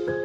Halo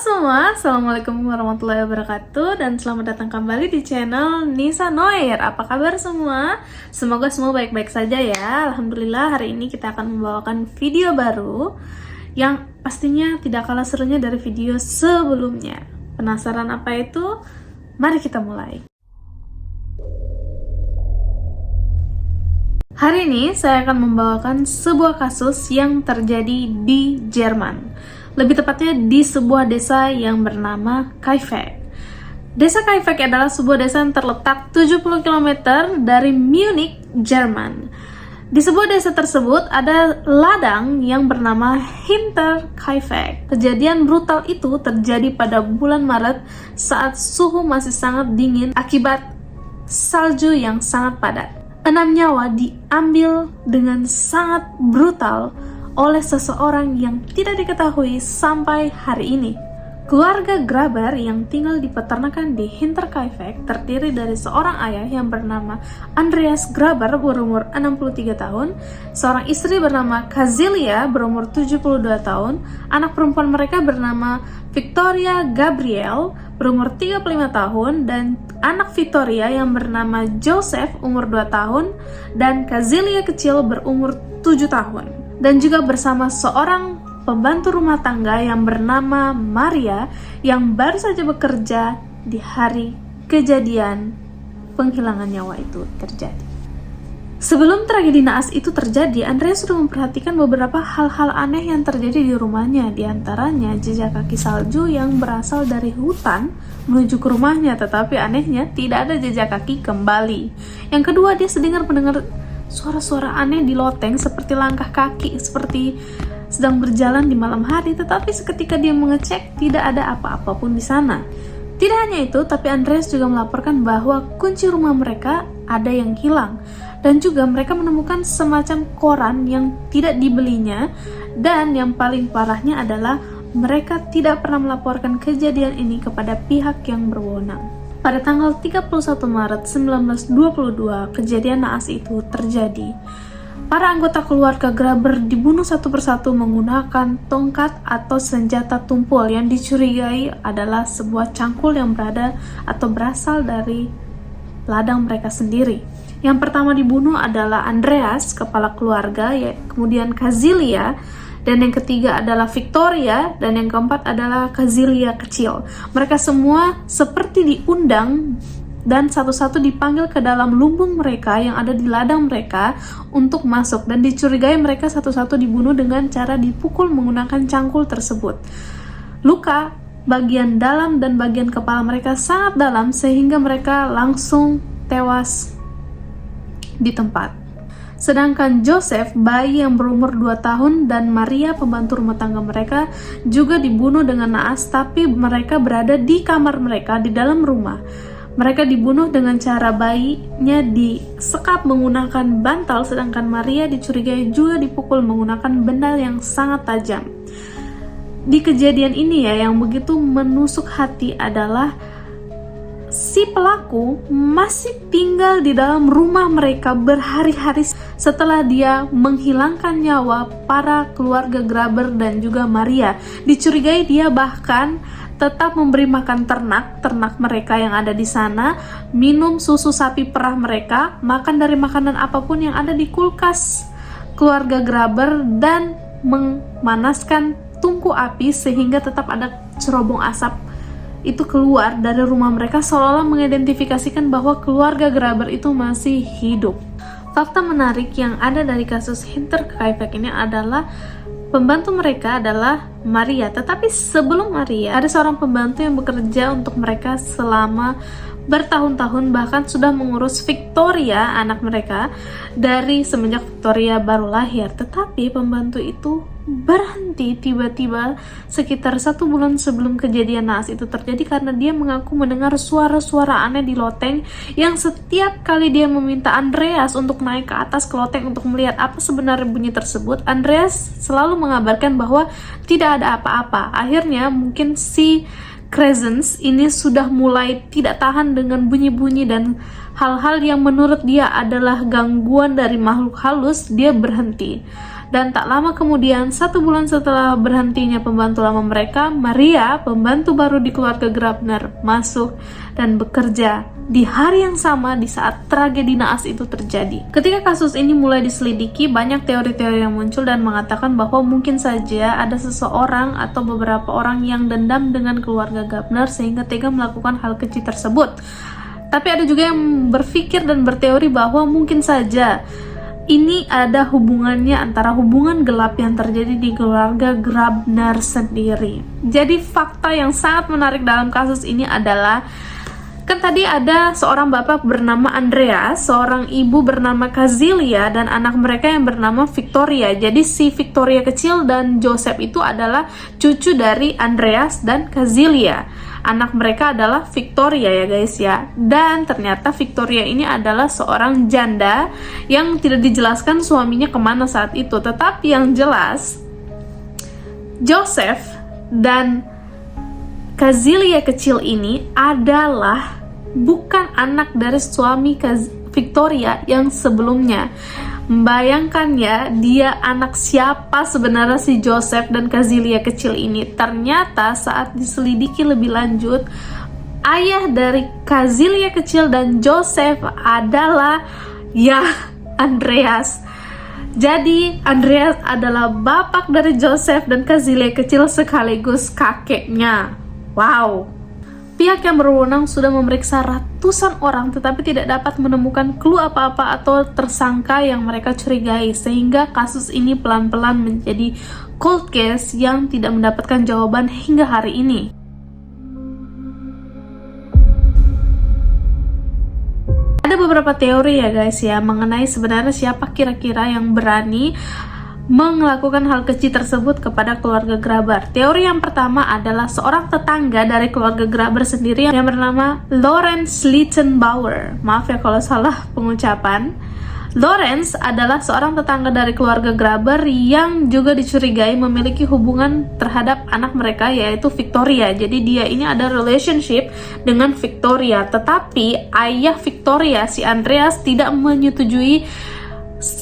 semua, Assalamualaikum warahmatullahi wabarakatuh, dan selamat datang kembali di channel Nisa Noir. Apa kabar semua? Semoga semua baik-baik saja ya. Alhamdulillah, hari ini kita akan membawakan video baru yang pastinya tidak kalah serunya dari video sebelumnya. Penasaran apa itu? Mari kita mulai. Hari ini saya akan membawakan sebuah kasus yang terjadi di Jerman. Lebih tepatnya di sebuah desa yang bernama Kaifek. Desa Kaifek adalah sebuah desa yang terletak 70 km dari Munich, Jerman. Di sebuah desa tersebut ada ladang yang bernama Hinterkaifeck. Kejadian brutal itu terjadi pada bulan Maret saat suhu masih sangat dingin akibat salju yang sangat padat. 6 nyawa diambil dengan sangat brutal oleh seseorang yang tidak diketahui sampai hari ini. Keluarga Graber yang tinggal di peternakan di Hinterkaifeck terdiri dari seorang ayah yang bernama Andreas Graber berumur 63 tahun, seorang istri bernama Kazilia berumur 72 tahun, anak perempuan mereka bernama Victoria Gabriel berumur 35 tahun, dan anak Victoria yang bernama Joseph umur 2 tahun, dan Kazilia kecil berumur 7 tahun. Dan juga bersama seorang pembantu rumah tangga yang bernama Maria yang baru saja bekerja di hari kejadian penghilangan nyawa itu terjadi. Sebelum tragedi naas itu terjadi, Andreas sudah memperhatikan beberapa hal-hal aneh yang terjadi di rumahnya. Di antaranya jejak kaki salju yang berasal dari hutan menuju ke rumahnya, tetapi anehnya tidak ada jejak kaki kembali. Yang kedua, dia mendengar suara-suara aneh di loteng seperti langkah kaki, seperti sedang berjalan di malam hari, tetapi seketika dia mengecek tidak ada apa-apa pun di sana. Tidak hanya itu, tapi Andreas juga melaporkan bahwa kunci rumah mereka ada yang hilang, dan juga mereka menemukan semacam koran yang tidak dibelinya, dan yang paling parahnya adalah mereka tidak pernah melaporkan kejadian ini kepada pihak yang berwenang. Pada tanggal 31 Maret 1922, kejadian naas itu terjadi. Para anggota keluarga Graber dibunuh satu persatu menggunakan tongkat atau senjata tumpul yang dicurigai adalah sebuah cangkul yang berasal dari ladang mereka sendiri. Yang pertama dibunuh adalah Andreas, kepala keluarga, kemudian Kazilia, dan yang ketiga adalah Victoria, dan yang keempat adalah Kazilia kecil. Mereka semua seperti diundang dan satu-satu dipanggil ke dalam lumbung mereka yang ada di ladang mereka untuk masuk, dan dicurigai mereka satu-satu dibunuh dengan cara dipukul menggunakan cangkul tersebut. Luka bagian dalam dan bagian kepala mereka sangat dalam sehingga mereka langsung tewas di tempat. Sedangkan Joseph, bayi yang berumur 2 tahun, dan Maria, pembantu rumah tangga mereka, juga dibunuh dengan naas, tapi mereka berada di kamar mereka di dalam rumah. Mereka dibunuh dengan cara bayinya disekap menggunakan bantal, sedangkan Maria dicurigai juga dipukul menggunakan benda yang sangat tajam. Di kejadian ini yang begitu menusuk hati adalah si pelaku masih tinggal di dalam rumah mereka berhari-hari setelah dia menghilangkan nyawa para keluarga Graber dan juga Maria. Dicurigai dia bahkan tetap memberi makan ternak mereka yang ada di sana, minum susu sapi perah mereka, makan dari makanan apapun yang ada di kulkas keluarga Graber, dan memanaskan tungku api sehingga tetap ada cerobong asap itu keluar dari rumah mereka, seolah-olah mengidentifikasikan bahwa keluarga Graber itu masih hidup. Fakta menarik yang ada dari kasus Hinterkaifeck ini adalah pembantu mereka adalah Maria, tetapi sebelum Maria ada seorang pembantu yang bekerja untuk mereka selama bertahun-tahun, bahkan sudah mengurus Victoria, anak mereka, dari semenjak Victoria baru lahir. Tetapi pembantu itu berhenti tiba-tiba sekitar 1 bulan sebelum kejadian naas itu terjadi, karena dia mengaku mendengar suara-suara aneh di loteng, yang setiap kali dia meminta Andreas untuk naik ke atas ke loteng untuk melihat apa sebenarnya bunyi tersebut, Andreas selalu mengabarkan bahwa tidak ada apa-apa. Akhirnya mungkin si Crescens ini sudah mulai tidak tahan dengan bunyi-bunyi dan hal-hal yang menurut dia adalah gangguan dari makhluk halus, dia berhenti. Dan tak lama kemudian, 1 bulan setelah berhentinya pembantu lama mereka, Maria, pembantu baru di keluarga Grabner, masuk dan bekerja di hari yang sama di saat tragedi naas itu terjadi. Ketika kasus ini mulai diselidiki, banyak teori-teori yang muncul dan mengatakan bahwa mungkin saja ada seseorang atau beberapa orang yang dendam dengan keluarga Grabner sehingga tega melakukan hal keji tersebut. Tapi ada juga yang berpikir dan berteori bahwa mungkin saja ini ada hubungannya antara hubungan gelap yang terjadi di keluarga Grabner sendiri. Jadi fakta yang sangat menarik dalam kasus ini adalah, kan tadi ada seorang bapak bernama Andreas, seorang ibu bernama Kazilia, dan anak mereka yang bernama Victoria. Jadi si Victoria kecil dan Joseph itu adalah cucu dari Andreas dan Kazilia. Anak mereka adalah Victoria ya guys ya. Dan ternyata Victoria ini adalah seorang janda yang tidak dijelaskan suaminya kemana saat itu. Tetapi yang jelas, Joseph dan Kazilia kecil ini adalah bukan anak dari suami Victoria yang sebelumnya. Bayangkan ya, dia anak siapa sebenarnya si Joseph dan Kazilia kecil ini. Ternyata saat diselidiki lebih lanjut, ayah dari Kazilia kecil dan Joseph adalah ya Andreas. Jadi Andreas adalah bapak dari Joseph dan Kazilia kecil sekaligus kakeknya. Wow. Pihak yang berwenang sudah memeriksa ratusan orang tetapi tidak dapat menemukan clue apa-apa atau tersangka yang mereka curigai, sehingga kasus ini pelan-pelan menjadi cold case yang tidak mendapatkan jawaban hingga hari ini. Ada beberapa teori ya guys ya mengenai sebenarnya siapa kira-kira yang berani melakukan hal keji tersebut kepada keluarga Graber. Teori yang pertama adalah seorang tetangga dari keluarga Graber sendiri yang bernama Lawrence Lichtenbauer. Maaf ya kalau salah pengucapan. Lawrence adalah seorang tetangga dari keluarga Graber yang juga dicurigai memiliki hubungan terhadap anak mereka yaitu Victoria. Jadi dia ini ada relationship dengan Victoria. Tetapi ayah Victoria, si Andreas, tidak menyetujui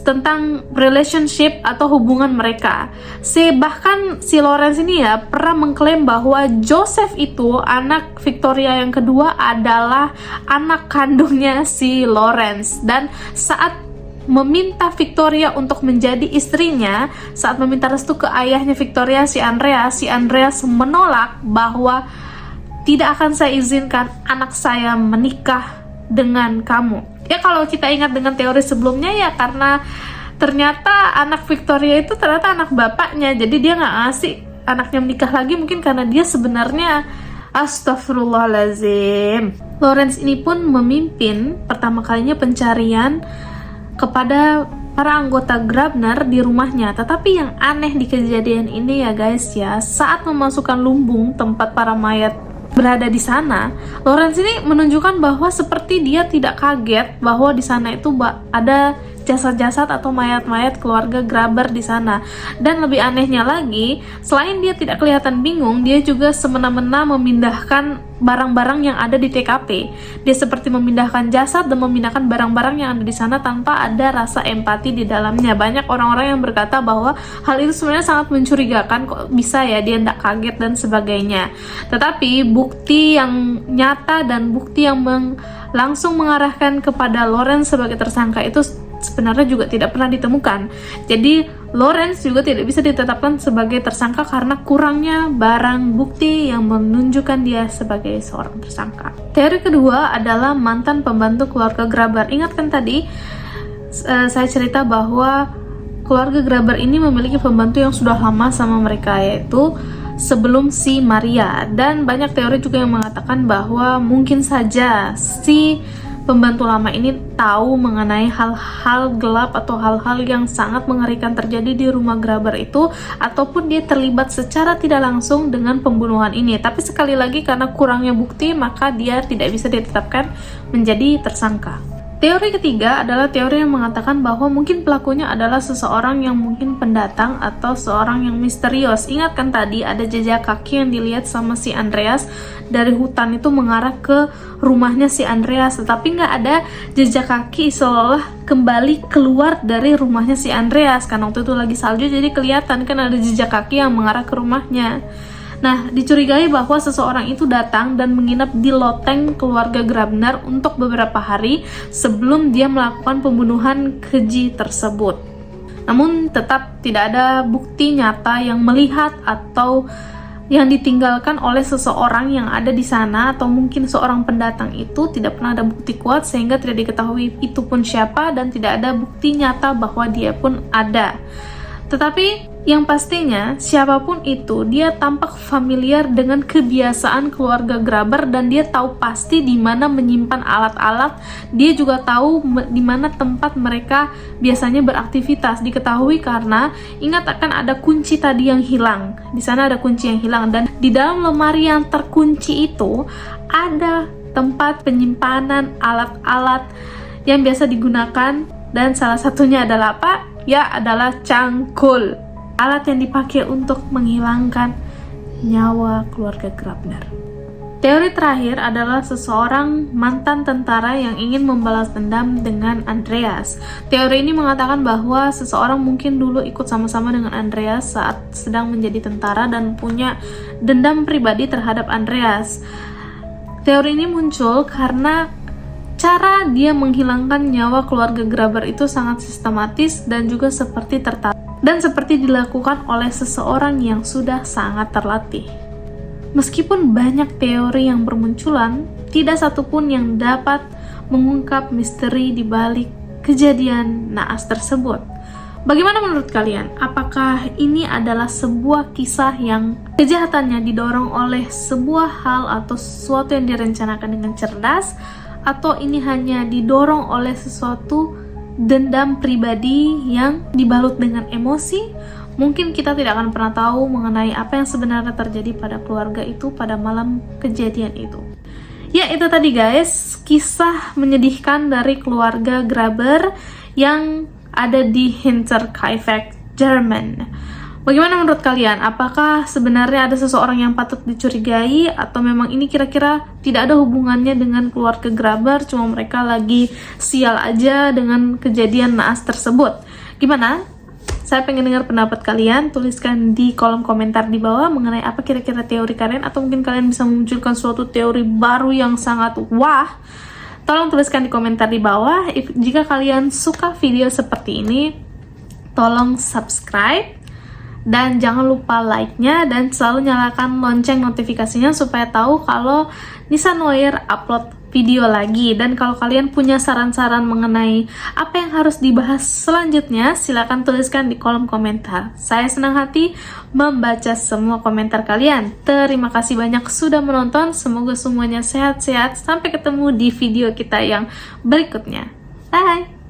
tentang relationship atau hubungan mereka. Bahkan si Lawrence ini ya pernah mengklaim bahwa Joseph itu, anak Victoria yang kedua, adalah anak kandungnya si Lawrence. Dan saat meminta Victoria untuk menjadi istrinya, saat meminta restu ke ayahnya Victoria, si Andreas menolak bahwa tidak akan saya izinkan anak saya menikah dengan kamu. Ya kalau kita ingat dengan teori sebelumnya ya karena ternyata anak Victoria itu ternyata anak bapaknya, jadi dia nggak ngasih anaknya menikah lagi, mungkin karena dia sebenarnya astagfirullahalazim. Lawrence ini pun memimpin pertama kalinya pencarian kepada para anggota Grabner di rumahnya. Tetapi yang aneh di kejadian ini ya guys ya, saat memasukkan lumbung tempat para mayat berada di sana, Lawrence ini menunjukkan bahwa seperti dia tidak kaget bahwa di sana itu ada jasad-jasad atau mayat-mayat keluarga Graber di sana. Dan lebih anehnya lagi, selain dia tidak kelihatan bingung, dia juga semena-mena memindahkan barang-barang yang ada di TKP. Dia seperti memindahkan jasad dan memindahkan barang-barang yang ada di sana tanpa ada rasa empati di dalamnya. Banyak orang-orang yang berkata bahwa hal itu sebenarnya sangat mencurigakan, kok bisa ya dia tidak kaget dan sebagainya. Tetapi bukti yang nyata dan bukti yang langsung mengarahkan kepada Lawrence sebagai tersangka itu sebenarnya juga tidak pernah ditemukan. Jadi Lawrence juga tidak bisa ditetapkan sebagai tersangka karena kurangnya barang bukti yang menunjukkan dia sebagai seorang tersangka. Teori kedua adalah mantan pembantu keluarga Graber. Ingat kan tadi saya cerita bahwa keluarga Graber ini memiliki pembantu yang sudah lama sama mereka, yaitu sebelum si Maria. Dan banyak teori juga yang mengatakan bahwa mungkin saja si pembantu lama ini tahu mengenai hal-hal gelap atau hal-hal yang sangat mengerikan terjadi di rumah Graber itu, ataupun dia terlibat secara tidak langsung dengan pembunuhan ini. Tapi sekali lagi karena kurangnya bukti, maka dia tidak bisa ditetapkan menjadi tersangka. Teori ketiga adalah teori yang mengatakan bahwa mungkin pelakunya adalah seseorang yang mungkin pendatang atau seorang yang misterius. Ingat kan tadi ada jejak kaki yang dilihat sama si Andreas dari hutan itu mengarah ke rumahnya si Andreas, tetapi nggak ada jejak kaki seolah kembali keluar dari rumahnya si Andreas. Karena waktu itu lagi salju jadi kelihatan kan ada jejak kaki yang mengarah ke rumahnya. Nah, dicurigai bahwa seseorang itu datang dan menginap di loteng keluarga Grabner untuk beberapa hari sebelum dia melakukan pembunuhan keji tersebut. Namun, tetap tidak ada bukti nyata yang melihat atau yang ditinggalkan oleh seseorang yang ada di sana, atau mungkin seorang pendatang itu tidak pernah ada bukti kuat sehingga tidak diketahui itu pun siapa dan tidak ada bukti nyata bahwa dia pun ada. Tetapi yang pastinya siapapun itu dia tampak familiar dengan kebiasaan keluarga Graber dan dia tahu pasti di mana menyimpan alat-alat. Dia juga tahu di mana tempat mereka biasanya beraktivitas. Diketahui karena ingat akan ada kunci tadi yang hilang. Di sana ada kunci yang hilang dan di dalam lemari yang terkunci itu ada tempat penyimpanan alat-alat yang biasa digunakan dan salah satunya adalah apa? Ya, adalah cangkul, alat yang dipakai untuk menghilangkan nyawa keluarga Grabner. Teori terakhir adalah seseorang mantan tentara yang ingin membalas dendam dengan Andreas. Teori ini mengatakan bahwa seseorang mungkin dulu ikut sama-sama dengan Andreas saat sedang menjadi tentara dan punya dendam pribadi terhadap Andreas. Teori ini muncul karena cara dia menghilangkan nyawa keluarga Graber itu sangat sistematis dan juga seperti tertata dan seperti dilakukan oleh seseorang yang sudah sangat terlatih. Meskipun banyak teori yang bermunculan, tidak satupun yang dapat mengungkap misteri di balik kejadian naas tersebut. Bagaimana menurut kalian? Apakah ini adalah sebuah kisah yang kejahatannya didorong oleh sebuah hal atau sesuatu yang direncanakan dengan cerdas, atau ini hanya didorong oleh sesuatu dendam pribadi yang dibalut dengan emosi? Mungkin kita tidak akan pernah tahu mengenai apa yang sebenarnya terjadi pada keluarga itu pada malam kejadian itu. Ya, itu tadi guys, kisah menyedihkan dari keluarga Graber yang ada di Hinterkaifeck, Jerman. Bagaimana menurut kalian? Apakah sebenarnya ada seseorang yang patut dicurigai atau memang ini kira-kira tidak ada hubungannya dengan keluarga Graber, cuma mereka lagi sial aja dengan kejadian naas tersebut? Gimana? Saya pengen dengar pendapat kalian, tuliskan di kolom komentar di bawah mengenai apa kira-kira teori kalian, atau mungkin kalian bisa memunculkan suatu teori baru yang sangat wah. Tolong tuliskan di komentar di bawah. Jika kalian suka video seperti ini, tolong subscribe. Dan jangan lupa like-nya dan selalu nyalakan lonceng notifikasinya supaya tahu kalau Nisa Noir upload video lagi. Dan kalau kalian punya saran-saran mengenai apa yang harus dibahas selanjutnya, silakan tuliskan di kolom komentar. Saya senang hati membaca semua komentar kalian. Terima kasih banyak sudah menonton. Semoga semuanya sehat-sehat. Sampai ketemu di video kita yang berikutnya. Bye!